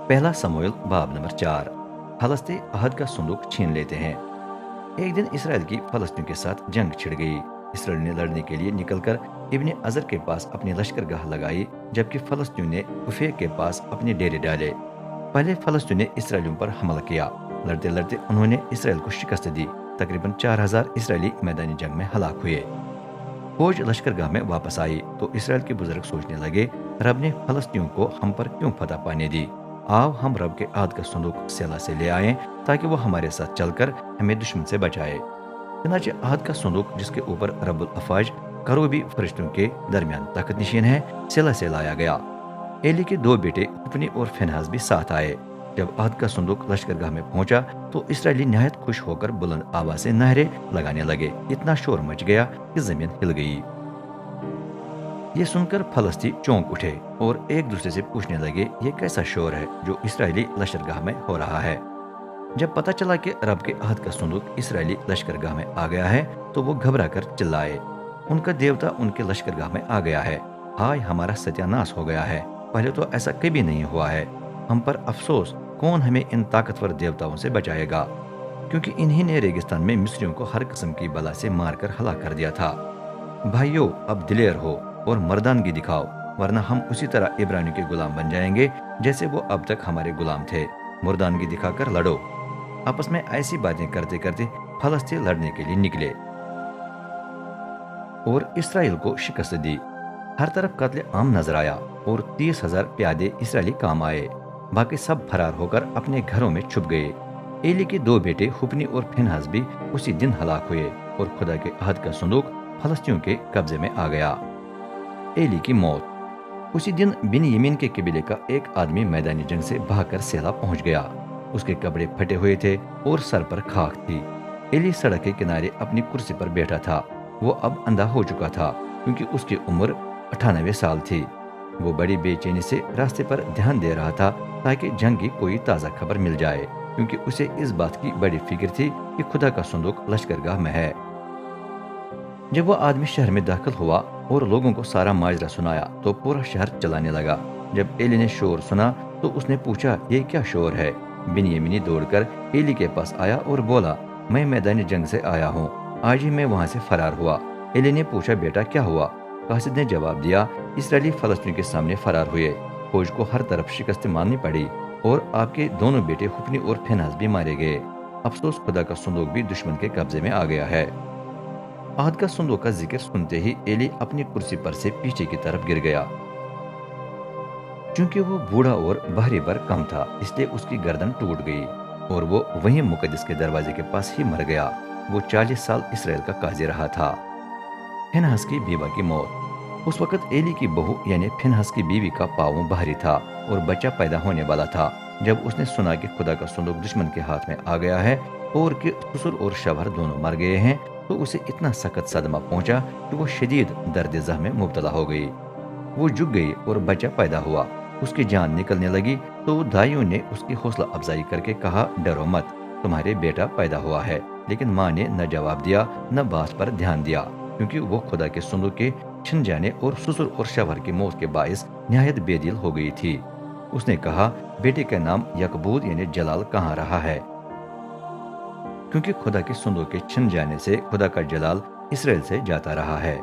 पहला समूएल बाब नंबर 4। फलस्ती अहद का संदूक छीन लेते हैं। एक दिन इसराइल की फलस्तियों के साथ जंग छिड़ गई। इसराइल ने लड़ने के लिए निकलकर इब्ने अजर के पास अपनी लश्करगाह लगाई, जबकि फलस्तियों ने उफेक के पास अपने डेरे डाले। पहले फलस्तियों ने इसराइलियों पर हमला किया। लड़ते लड़ते उन्होंने इसराइल को शिकस्त दी। तकरीबन 4000 इसराइली मैदानी जंग में हलाक हुए। फौज लश्करगाह में वापस आई तो इसराइल के बुजुर्ग सोचने लगे, रब ने फलस्तियों को हम पर क्यों फतह पाने दी। आओ हम रब के आद का संदूक सेला से ले आए, ताकि वो हमारे साथ चलकर हमें दुश्मन से बचाए। चनाचे अहद का संदूक, जिसके ऊपर रब्बुल अफाज करूबी फरिश्तों के दरमियान तख्त निशीन है, सेला से लाया गया। एली के दो बेटे हुफनी और फिनहास भी साथ आए। जब अहद का संदूक लश्करगाह में पहुंचा तो इसराइली निहायत खुश होकर बुलंद आवाज से नहरे लगाने लगे। इतना शोर मच गया कि जमीन हिल गई। ये सुनकर फलस्ती चौंक उठे और एक दूसरे से पूछने लगे, ये कैसा शोर है जो इसराइली लश्करगाह में हो रहा है। जब पता चला कि रब के अहद का संदूक इसराइली लश्करगाह में आ गया है तो वो घबरा कर चिल्लाए, उनका देवता उनके लश्करगाह में आ गया है। हाय, हमारा सत्यानाश हो गया है। पहले तो ऐसा कभी नहीं हुआ है। हम पर अफसोस, कौन हमें इन ताकतवर देवताओं से बचाएगा, क्योंकि इन्हीं ने रेगिस्तान में मिस्रियों को हर किस्म की बला से मारकर हलाक कर दिया था। भाइयों, अब दिलेर हो और मर्दानगी दिखाओ, वरना हम उसी तरह इब्रानियों के गुलाम बन जाएंगे जैसे वो अब तक हमारे गुलाम थे। मुर्दानगी दिखाकर लड़ो। आपस में ऐसी बातें करते करते फलस्तीन लड़ने के लिए निकले और इसराइल को शिकस्त दी। हर तरफ कत्ले आम नजर आया और 30,000 प्यादे इसराइली काम आए। बाकी सब फरार होकर अपने घरों में छुप गए। एली के दो बेटे हुपनी और फिनहास भी उसी दिन हलाक हुए और खुदा के अहद का संदूक फलस्तियों के कब्जे में आ गया। एली की मौत। उसी दिन बिन यमीन के कबीले का एक आदमी मैदानी जंग से भागकर सेला पहुंच गया। उसके कपड़े फटे हुए थे और सर पर खाक थी। एली सड़क के किनारे अपनी कुर्सी पर बैठा था। वो अब अंधा हो चुका था, क्योंकि उसकी उम्र 98 साल थी। वो बड़ी बेचैनी से रास्ते पर ध्यान दे रहा था ताकि जंग की कोई ताज़ा खबर मिल जाए, क्योंकि उसे इस बात की बड़ी फिक्र थी कि खुदा का संदूक लश्करगाह में है। जब वो आदमी शहर में दाखिल हुआ और लोगों को सारा माजरा सुनाया तो पूरा शहर चलाने लगा। जब एली ने शोर सुना तो उसने पूछा, ये क्या शोर है। बिन्यामीनी दौड़कर एली के पास आया और बोला, मैं मैदानी जंग से आया हूँ, आज ही मैं वहां से फरार हुआ। एली ने पूछा, बेटा क्या हुआ। कासिद ने जवाब दिया, इसराइली फलस्तीन के सामने फरार हुए। फौज को हर तरफ शिकस्त माननी पड़ी और आपके दोनों बेटे हुफनी और फिनहास भी मारे गए। अफसोस, खुदा का संदूक भी दुश्मन के कब्जे में आ गया है। अहद का संदूक का जिक्र सुनते ही एली अपनी कुर्सी पर से पीछे की तरफ गिर गया। क्योंकि वो बूढ़ा और भारी पर कम था, इसलिए उसकी गर्दन टूट गई और वो वहीं मुकद्दस के दरवाजे के पास ही मर गया। वो 40 साल इसराइल का काजी रहा था। फिनहास की बीवा की मौत। उस वक्त एली की बहू यानी फिनहास की बीवी का पाँव भारी था और बच्चा पैदा होने वाला था। जब उसने सुना कि खुदा का संदूक दुश्मन के हाथ में आ गया है और कि ससुर और शवहर दोनों मर गए हैं, तो उसे इतना सख्त सदमा पहुंचा कि वो शदीद दर्द ज़ह में मुब्तला हो गई। वो झुक गई और बच्चा पैदा हुआ। उसकी जान निकलने लगी तो दाइयों ने उसकी हौसला अफजाई करके कहा, डरो मत, तुम्हारे बेटा पैदा हुआ है। लेकिन माँ ने न जवाब दिया न बात पर ध्यान दिया, क्योंकि वो खुदा के संदूक के छिन जाने और ससुर और शवहर की मौत के बायस निहायत बेदिल हो गई थी। उसने कहा, बेटे का नाम यकबूद यानी जलाल कहाँ रहा है, क्योंकि खुदा के संदूक के छिन जाने से खुदा का जलाल इसराइल से जाता रहा है।